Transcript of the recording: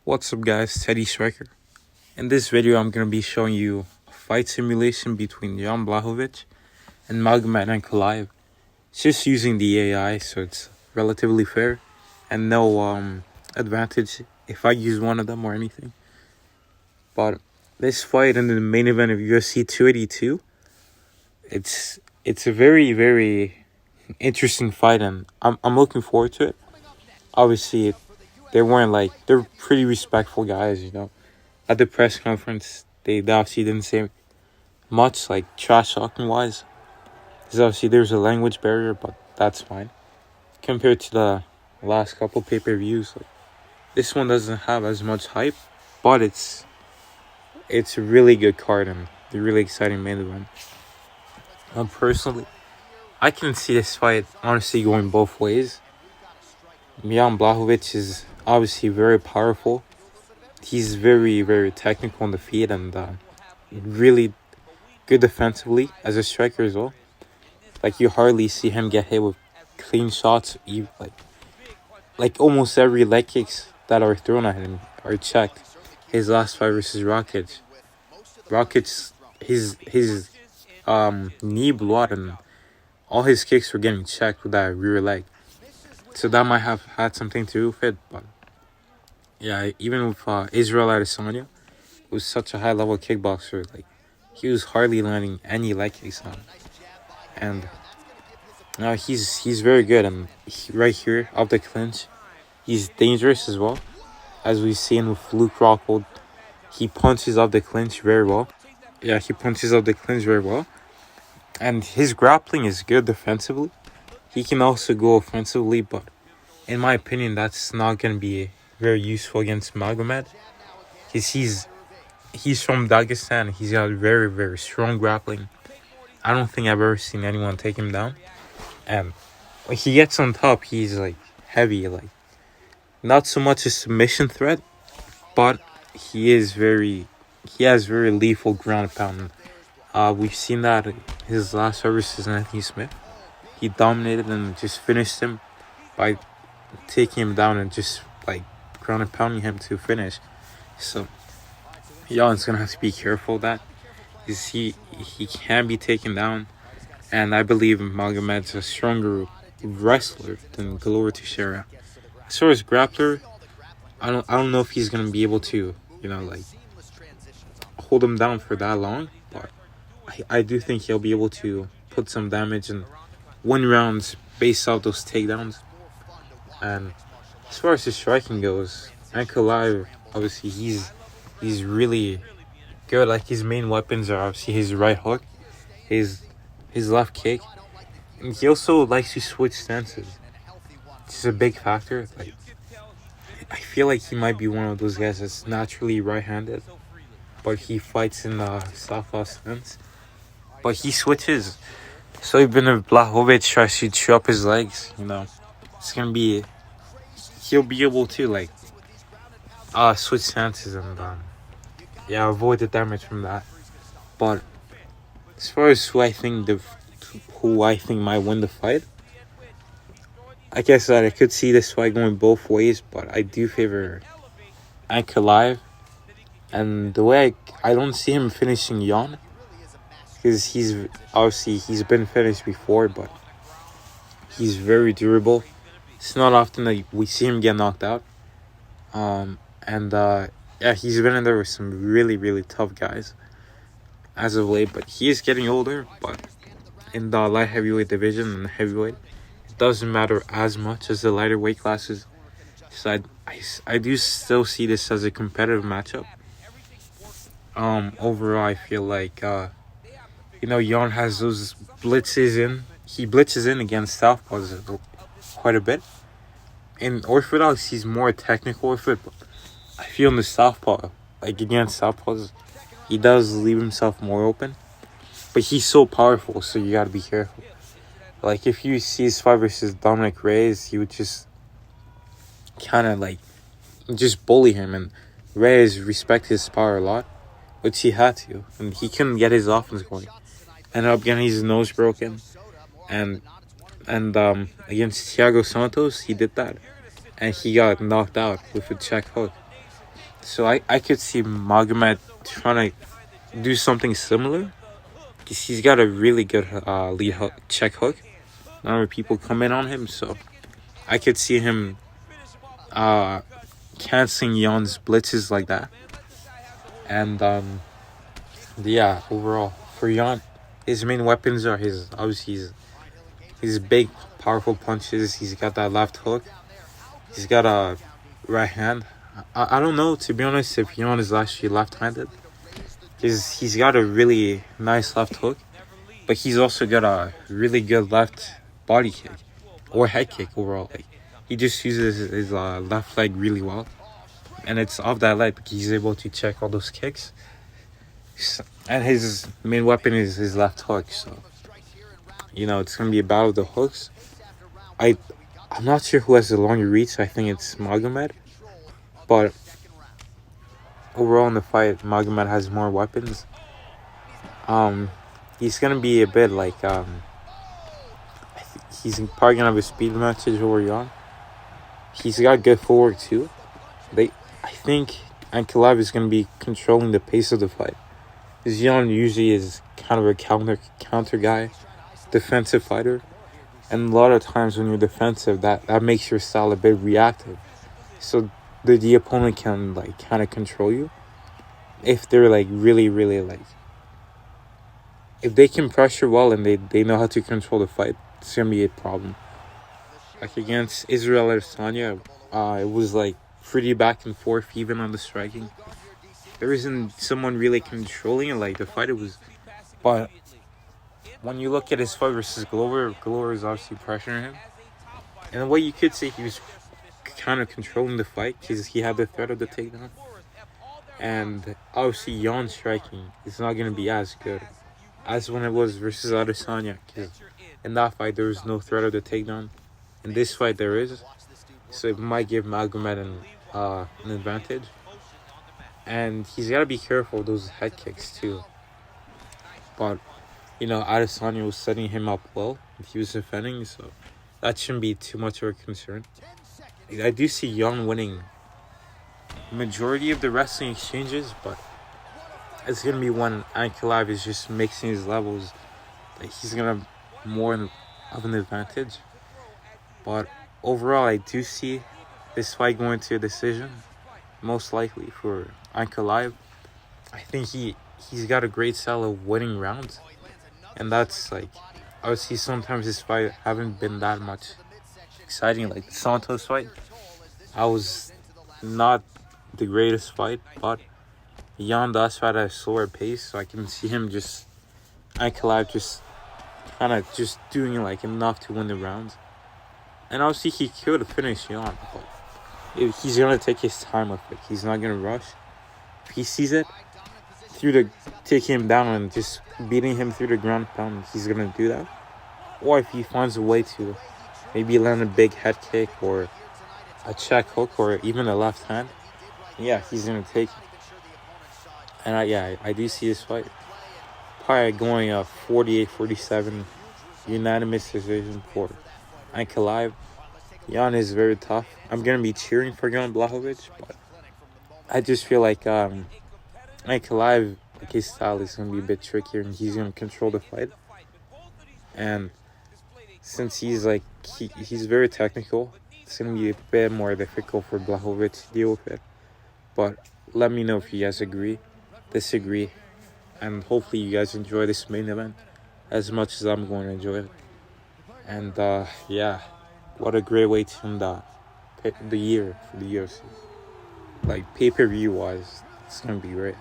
What's up guys, Teddy Striker. In this video I'm going to be showing you a fight simulation between Blachowicz and Magomed and Ankalaev. It's just using the AI, so it's relatively fair and no advantage if I use one of them or anything. But this fight in the main event of UFC 282, it's a very interesting fight and I'm looking forward to it. Obviously they're pretty respectful guys, At the press conference, they obviously didn't say much, trash talking wise. Because obviously there's a language barrier, but that's fine. Compared to the last couple pay-per-views, this one doesn't have as much hype, but it's a really good card and a really exciting main event. Personally, I can see this fight honestly going both ways. Blachowicz is obviously very powerful. He's very technical on the feet and really good defensively as a striker as well. You hardly see him get hit with clean shots. Like almost every leg kicks that are thrown at him are checked. His last fight versus Rockets, his knee blew out and all his kicks were getting checked with that rear leg. So that might have had something to do with it, but yeah, even with Israel Adesanya, it was such a high level kickboxer. He was hardly landing any leg kicks on him. And now he's very good. And right here, off the clinch, he's dangerous as well. As we've seen with Luke Rockhold, he punches off the clinch very well. Yeah, he punches off the clinch very well. And his grappling is good defensively. He can also go offensively, but in my opinion, that's not going to be very useful against Magomed. Because he's from Dagestan. He's got very strong grappling. I don't think I've ever seen anyone take him down. And when he gets on top, he's heavy. Not so much a submission threat, but he has very lethal ground and pound. We've seen that in his last service versus Anthony Smith. He dominated and just finished him by taking him down and just ground and pounding him to finish. So Jan's gonna have to be careful of that. Because he can be taken down, and I believe Magomed's a stronger wrestler than Glover Teixeira. As far as grappler, I don't know if he's gonna be able to hold him down for that long, but I do think he'll be able to put some damage and win rounds based off those takedowns. And as far as his striking goes, Ankalaev, obviously he's really good. His main weapons are obviously his right hook, his left kick, and he also likes to switch stances. It's a big factor. I feel like he might be one of those guys that's naturally right-handed, but he fights in the southpaw stance. But he switches. So even if Blachowicz tries to chew up his legs, it's gonna be, he'll be able to switch stances and avoid the damage from that. But as far as who I think might win the fight, I guess that I could see this fight going both ways, but I do favor Ankalaev. And the way I don't see him finishing Jan, because he's been finished before, but he's very durable. It's not often that we see him get knocked out. He's been in there with some really tough guys as of late, but he is getting older. But in the light heavyweight division and heavyweight, it doesn't matter as much as the lighter weight classes. So I do still see this as a competitive matchup. Overall, I feel Jan has those blitzes in. He blitzes in against southpaws quite a bit. In orthodox, he's more technical with it, but I feel in the southpaw, against southpaws, he does leave himself more open. But he's so powerful, so you gotta be careful. If you see his fight versus Dominic Reyes, he would just kind of just bully him, and Reyes respected his power a lot, which he had to, and he couldn't get his offense going. Ended up getting his nose broken, and against Thiago Santos, he did that, and he got knocked out with a check hook. So I could see Magomed trying to do something similar. Because he's got a really good lead hook, check hook. Not many people come in on him, so I could see him canceling Jan's blitzes like that. And yeah, overall for Jan, his main weapons are his obviously his big powerful punches. He's got that left hook. He's got a right hand. I don't know, to be honest, if Jan is actually left-handed. He's got a really nice left hook, but he's also got a really good left body kick or head kick overall. Like, he just uses his left leg really well, and it's off that leg because he's able to check all those kicks. And his main weapon is his left hook, so it's gonna be a battle of the hooks. I'm not sure who has the longer reach. I think it's Magomed, but overall in the fight, Magomed has more weapons. He's gonna be a bit like he's probably gonna have a speed advantage over Jan. He's got good footwork too. I think Ankalaev is gonna be controlling the pace of the fight. Because Jan usually is kind of a counter guy, defensive fighter, and a lot of times when you're defensive, that makes your style a bit reactive. So the opponent can kind of control you if they're really if they can pressure well and they know how to control the fight. It's gonna be a problem. Against Israel Adesanya, it was pretty back and forth even on the striking. There isn't someone really controlling it the fight. It was, but when you look at his fight versus Glover is obviously pressuring him. In a way, you could say he was kind of controlling the fight because he had the threat of the takedown. And obviously, Jan's striking is not going to be as good as when it was versus Adesanya. Because in that fight, there was no threat of the takedown. In this fight, there is. So it might give Magomed an advantage. And he's got to be careful of those head kicks too. But, Adesanya was setting him up well. He was defending, so that shouldn't be too much of a concern. I do see Jan winning majority of the wrestling exchanges, but it's going to be when Ankalaev is just mixing his levels. He's going to have more of an advantage. But overall, I do see this fight going to a decision, most likely for Ankalaev. I think he's got a great style of winning rounds, and that's obviously sometimes his fight haven't been that much exciting. Like the Santos fight, I was not the greatest fight, but Jan does fight at a slower pace, so I can see him Ankalaev just kind of just doing enough to win the rounds. And obviously he could finish Jan, but he's gonna take his time with it. He's not gonna rush. If he sees it taking him down and just beating him through the ground pound, he's gonna do that. Or if he finds a way to maybe land a big head kick or a check hook or even a left hand, yeah, he's gonna take it. And I do see this fight probably going 48-47 unanimous decision for Ankalaev. Jan is very tough. I'm gonna be cheering for Jan Blachowicz, but I just feel Ankalaev, his style is gonna be a bit trickier, and he's gonna control the fight. And since he's he's very technical, it's gonna be a bit more difficult for Blachowicz to deal with it. But let me know if you guys agree, disagree, and hopefully you guys enjoy this main event as much as I'm going to enjoy it. And what a great way to end the year for the UFC. Pay-per-view wise, it's gonna be great.